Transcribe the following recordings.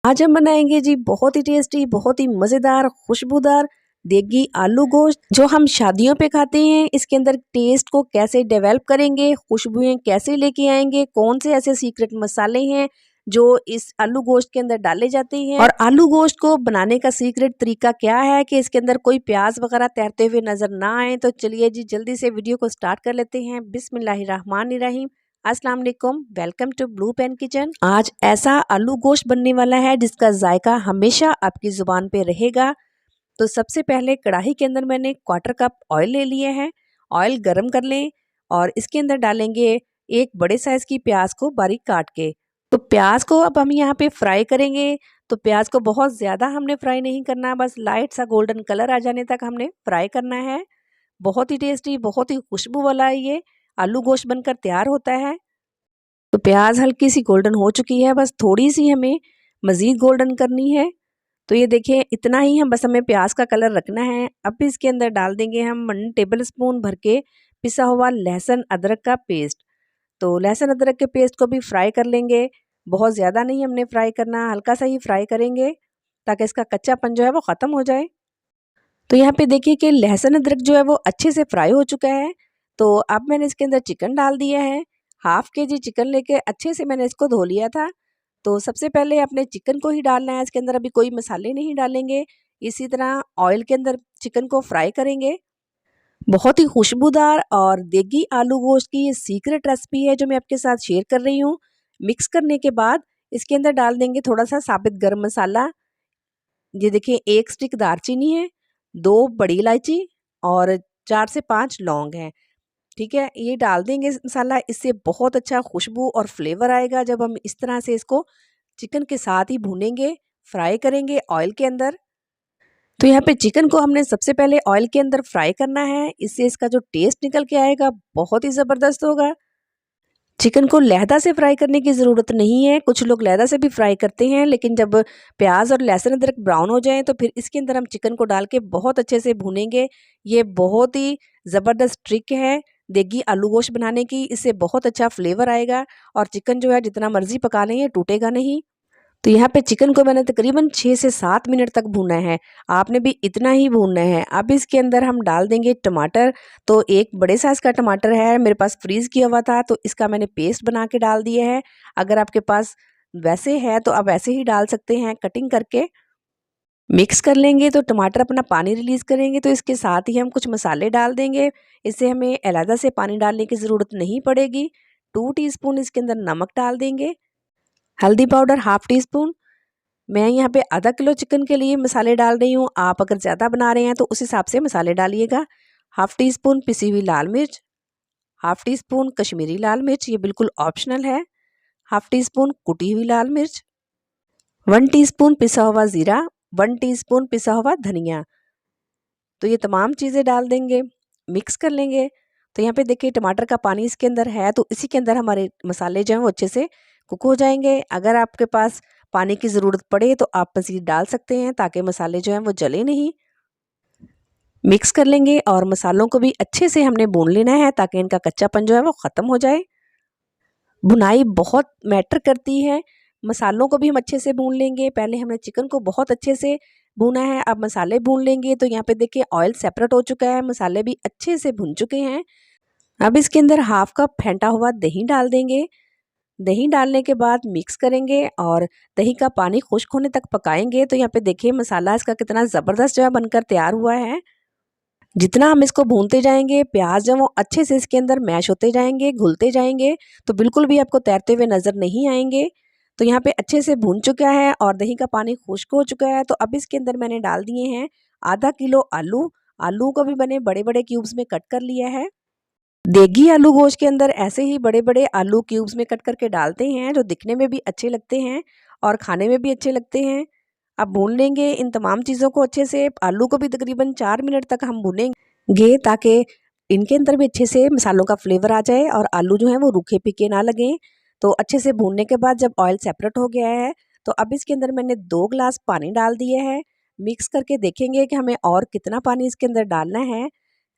आज हम बनाएंगे जी बहुत ही टेस्टी, बहुत ही मज़ेदार, खुशबूदार देगी आलू गोश्त जो हम शादियों पे खाते हैं। इसके अंदर टेस्ट को कैसे डेवलप करेंगे, खुशबुएं कैसे लेके आएंगे, कौन से ऐसे सीक्रेट मसाले हैं जो इस आलू गोश्त के अंदर डाले जाते हैं, और आलू गोश्त को बनाने का सीक्रेट तरीका क्या है कि इसके अंदर कोई प्याज वगैरह तैरते हुए नजर ना आए। तो चलिए जी जल्दी से वीडियो को स्टार्ट कर लेते हैं। बिस्मिल्लाहिर्रहमानिर्रहीम। अस्सलाम वालेकुम, welcome to blue pen kitchen. आज ऐसा आलू गोश्त बनने वाला है जिसका जायका हमेशा आपकी ज़ुबान पे रहेगा। तो सबसे पहले कढ़ाई के अंदर मैंने 1/4 कप ऑयल ले लिए हैं। ऑयल गरम कर लें और इसके अंदर डालेंगे एक बड़े साइज़ की प्याज को बारीक काट के। तो प्याज को अब हम यहाँ पे फ्राई करेंगे। तो प्याज को बहुत ज़्यादा हमने फ्राई नहीं करना, बस लाइट सा गोल्डन कलर आ जाने तक हमने फ्राई करना है। बहुत ही टेस्टी, बहुत ही खुशबू वाला ये आलू गोश्त बनकर तैयार होता है। तो प्याज हल्की सी गोल्डन हो चुकी है, बस थोड़ी सी हमें मज़ीद गोल्डन करनी है। तो ये देखिए इतना ही हम बस हमें प्याज का कलर रखना है। अब इसके अंदर डाल देंगे हम 1 टेबल स्पून भर के पिसा हुआ लहसुन अदरक का पेस्ट। तो लहसुन अदरक के पेस्ट को भी फ्राई कर लेंगे। बहुत ज़्यादा नहीं हमने फ्राई करना, हल्का सा ही फ्राई करेंगे ताकि इसका कच्चापन जो है वो ख़त्म हो जाए। तो यहाँ पे देखिए कि लहसुन अदरक जो है वो अच्छे से फ्राई हो चुका है। तो अब मैंने इसके अंदर चिकन डाल दिया है। हाफ के जी चिकन लेके अच्छे से मैंने इसको धो लिया था। तो सबसे पहले अपने चिकन को ही डालना है, इसके अंदर अभी कोई मसाले नहीं डालेंगे। इसी तरह ऑयल के अंदर चिकन को फ्राई करेंगे। बहुत ही खुशबूदार और देगी आलू गोश्त की ये सीक्रेट रेसिपी है जो मैं आपके साथ शेयर कर रही हूँ। मिक्स करने के बाद इसके अंदर डाल देंगे थोड़ा सा साबित गरम मसाला। ये देखिए 1 स्टिक दालचीनी है, 2 बड़ी इलायची और 4 से 5 लौंग हैं। ठीक है, ये डाल देंगे मसाला, इससे बहुत अच्छा खुशबू और फ्लेवर आएगा जब हम इस तरह से इसको चिकन के साथ ही भूनेंगे, फ्राई करेंगे ऑयल के अंदर। तो यहाँ पे चिकन को हमने सबसे पहले ऑयल के अंदर फ्राई करना है, इससे इसका जो टेस्ट निकल के आएगा बहुत ही ज़बरदस्त होगा। चिकन को लहदा से फ्राई करने की ज़रूरत नहीं है, कुछ लोग लहदा से भी फ्राई करते हैं, लेकिन जब प्याज और लहसुन अदरक ब्राउन हो जाएं तो फिर इसके अंदर हम चिकन को डाल के बहुत अच्छे से भूनेंगे। ये बहुत ही ज़बरदस्त ट्रिक है देगी आलू गोश्त बनाने की, इससे बहुत अच्छा फ्लेवर आएगा और चिकन जो है जितना मर्ज़ी पका लें ये टूटेगा नहीं। तो यहाँ पे चिकन को मैंने तकरीबन 6 से 7 मिनट तक भूना है, आपने भी इतना ही भूनना है। अब इसके अंदर हम डाल देंगे टमाटर। तो एक बड़े साइज़ का टमाटर है, मेरे पास फ्रीज़ किया हुआ था तो इसका मैंने पेस्ट बना के डाल दिया है। अगर आपके पास वैसे है तो आप वैसे ही डाल सकते हैं कटिंग करके। मिक्स कर लेंगे तो टमाटर अपना पानी रिलीज़ करेंगे, तो इसके साथ ही हम कुछ मसाले डाल देंगे। इससे हमें अलहदा से पानी डालने की ज़रूरत नहीं पड़ेगी। 2 टीस्पून इसके अंदर नमक डाल देंगे। हल्दी पाउडर हाफ़ टी स्पून। मैं यहाँ पे आधा किलो चिकन के लिए मसाले डाल रही हूँ, आप अगर ज़्यादा बना रहे हैं तो उस हिसाब से मसाले डालिएगा। हाफ़ टी स्पून पिसी हुई लाल मिर्च, हाफ़ टी स्पून कश्मीरी लाल मिर्च, ये बिल्कुल ऑप्शनल है। हाफ़ टी स्पून कुटी हुई लाल मिर्च, 1 टीस्पून पिसा हुआ ज़ीरा, 1 टीस्पून पिसा हुआ धनिया। तो ये तमाम चीज़ें डाल देंगे, मिक्स कर लेंगे। तो यहाँ पे देखिए टमाटर का पानी इसके अंदर है, तो इसी के अंदर हमारे मसाले जो हैं वो अच्छे से कुक हो जाएंगे। अगर आपके पास पानी की ज़रूरत पड़े तो आप मज़ीद डाल सकते हैं ताकि मसाले जो हैं वो जले नहीं। मिक्स कर लेंगे और मसालों को भी अच्छे से हमने भून लेना है ताकि इनका कच्चापन जो है वो ख़त्म हो जाए। भुनाई बहुत मैटर करती है, मसालों को भी हम अच्छे से भून लेंगे। पहले हमने चिकन को बहुत अच्छे से भूना है, अब मसाले भून लेंगे। तो यहाँ पे देखिए ऑयल सेपरेट हो चुका है, मसाले भी अच्छे से भुन चुके हैं। अब इसके अंदर हाफ कप फेंटा हुआ दही डाल देंगे। दही डालने के बाद मिक्स करेंगे और दही का पानी खुश्क होने तक पकाएंगे। तो यहाँ पे देखिए मसाला इसका कितना ज़बरदस्त जो है बनकर तैयार हुआ है। जितना हम इसको भूनते जाएंगे प्याज जो वो अच्छे से इसके अंदर मैश होते जाएंगे, घुलते जाएंगे, तो बिल्कुल भी आपको तैरते हुए नज़र नहीं आएंगे। तो यहाँ पे अच्छे से भून चुका है और दही का पानी खुश्क हो चुका है। तो अब इसके अंदर मैंने डाल दिए हैं आधा किलो आलू। आलू को भी मैंने बड़े बड़े क्यूब्स में कट कर लिया है। देगी आलू गोश्त के अंदर ऐसे ही बड़े बड़े आलू क्यूब्स में कट करके डालते हैं जो दिखने में भी अच्छे लगते हैं और खाने में भी अच्छे लगते हैं। अब भून लेंगे इन तमाम चीज़ों को अच्छे से। आलू को भी तकरीबन 4 मिनट तक हम भूनेंगे ताकि इनके अंदर भी अच्छे से मसालों का फ्लेवर आ जाए और आलू जो है वो रूखे पीके ना लगें। तो अच्छे से भूनने के बाद जब ऑयल सेपरेट हो गया है तो अब इसके अंदर मैंने 2 गिलास पानी डाल दिए हैं। मिक्स करके देखेंगे कि हमें और कितना पानी इसके अंदर डालना है।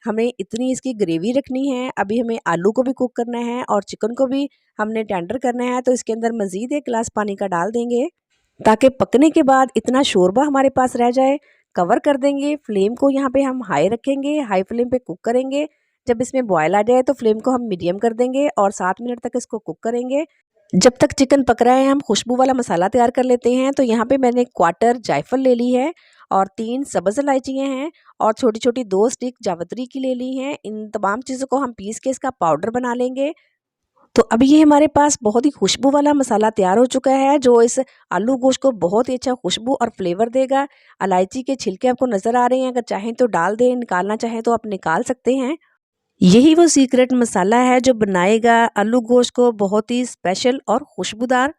हमें इतनी इसकी ग्रेवी रखनी है। अभी हमें आलू को भी कुक करना है और चिकन को भी हमने टेंडर करना है, तो इसके अंदर मज़ीद 1 गिलास पानी का डाल देंगे। ताकि पकने के बाद इतना शोरबा हमारे पास रह जाए। कवर कर देंगे, फ्लेम को यहाँ पे हम हाई रखेंगे, हाई फ्लेम पे कुक करेंगे। जब इसमें बॉयल आ जाए तो फ्लेम को हम मीडियम कर देंगे और 7 मिनट तक इसको कुक करेंगे। जब तक चिकन पक रहा है हम खुशबू वाला मसाला तैयार कर लेते हैं। तो यहाँ पे मैंने क्वार्टर जायफल ले ली है और 3 सब्ज़ इलायचियाँ हैं और छोटी-छोटी 2 स्टिक जावित्री की ले ली हैं। इन तमाम चीज़ों को हम पीस के इसका पाउडर बना लेंगे। तो अभी ये हमारे पास बहुत ही खुशबू वाला मसाला तैयार हो चुका है, जो इस आलू गोश्त को बहुत ही अच्छा खुशबू और फ्लेवर देगा। इलायची के छिलके आपको नज़र आ रहे हैं, अगर चाहें तो डाल दें, निकालना चाहें तो आप निकाल सकते हैं। यही वो सीक्रेट मसाला है जो बनाएगा आलू गोश्त को बहुत ही स्पेशल और खुशबूदार।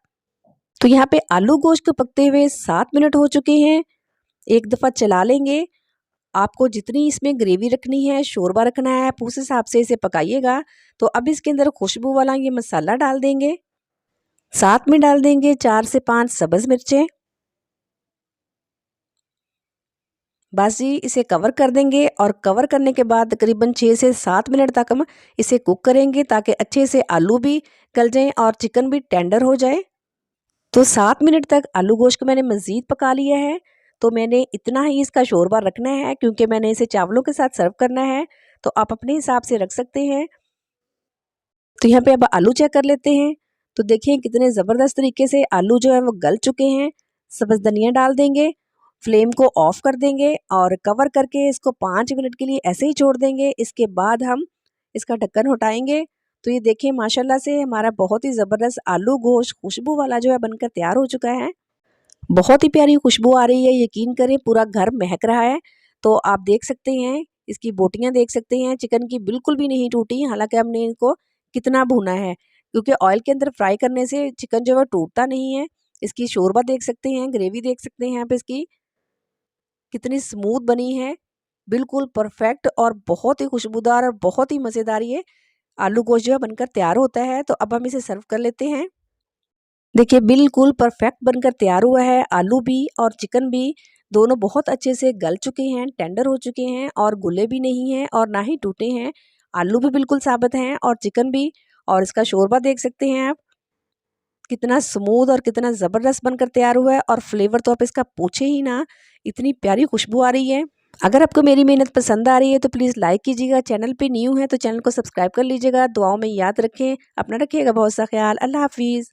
तो यहाँ पे आलू गोश्त को पकते हुए 7 मिनट हो चुके हैं। एक दफ़ा चला लेंगे। आपको जितनी इसमें ग्रेवी रखनी है, शोरबा रखना है, आप उस हिसाब से इसे पकाइएगा। तो अब इसके अंदर खुशबू वाला ये मसाला डाल देंगे। साथ में डाल देंगे 4 से 5 सब्ज़ मिर्चें। बस जी इसे कवर कर देंगे और कवर करने के बाद तकरीबन 6 से 7 मिनट तक हम इसे कुक करेंगे ताकि अच्छे से आलू भी गल जाएँ और चिकन भी टेंडर हो जाए। तो 7 मिनट तक आलू गोश्त को मैंने मज़ीद पका लिया है। तो मैंने इतना ही इसका शोरबा रखना है क्योंकि मैंने इसे चावलों के साथ सर्व करना है। तो आप अपने हिसाब से रख सकते हैं। तो यहाँ पे अब आलू चेक कर लेते हैं। तो देखिए कितने ज़बरदस्त तरीके से आलू जो है वो गल चुके हैं। सब्ज़ धनिया डाल देंगे, फ्लेम को ऑफ कर देंगे और कवर करके इसको 5 मिनट के लिए ऐसे ही छोड़ देंगे। इसके बाद हम इसका ढक्कन हटाएंगे। तो ये देखिए माशाल्लाह से हमारा बहुत ही ज़बरदस्त आलू गोश्त खुशबू वाला जो है बनकर तैयार हो चुका है। बहुत ही प्यारी खुशबू आ रही है, यकीन करें पूरा घर महक रहा है। तो आप देख सकते हैं, इसकी बोटियाँ देख सकते हैं, चिकन की बिल्कुल भी नहीं टूटी, हालाँकि हमने इनको कितना भुना है, क्योंकि ऑयल के अंदर फ्राई करने से चिकन जो है टूटता नहीं है। इसकी शोरबा देख सकते हैं, ग्रेवी देख सकते हैं आप इसकी, कितनी स्मूथ बनी है, बिल्कुल परफेक्ट और बहुत ही खुशबूदार और बहुत ही मज़ेदार ये आलू गोश्त जो है बनकर तैयार होता है। तो अब हम इसे सर्व कर लेते हैं। देखिए बिल्कुल परफेक्ट बनकर तैयार हुआ है। आलू भी और चिकन भी दोनों बहुत अच्छे से गल चुके हैं, टेंडर हो चुके हैं और गुले भी नहीं हैं और ना ही टूटे हैं। आलू भी बिल्कुल साबित हैं और चिकन भी। और इसका शोरबा देख सकते हैं आप, कितना स्मूथ और कितना ज़बरदस्त बनकर तैयार हुआ है और फ्लेवर तो आप इसका पूछे ही ना, इतनी प्यारी खुशबू आ रही है। अगर आपको मेरी मेहनत पसंद आ रही है तो प्लीज़ लाइक कीजिएगा। चैनल पे न्यू है तो चैनल को सब्सक्राइब कर लीजिएगा। दुआओं में याद रखें। अपना रखिएगा बहुत सा ख्याल। अल्लाह हाफ़िज़।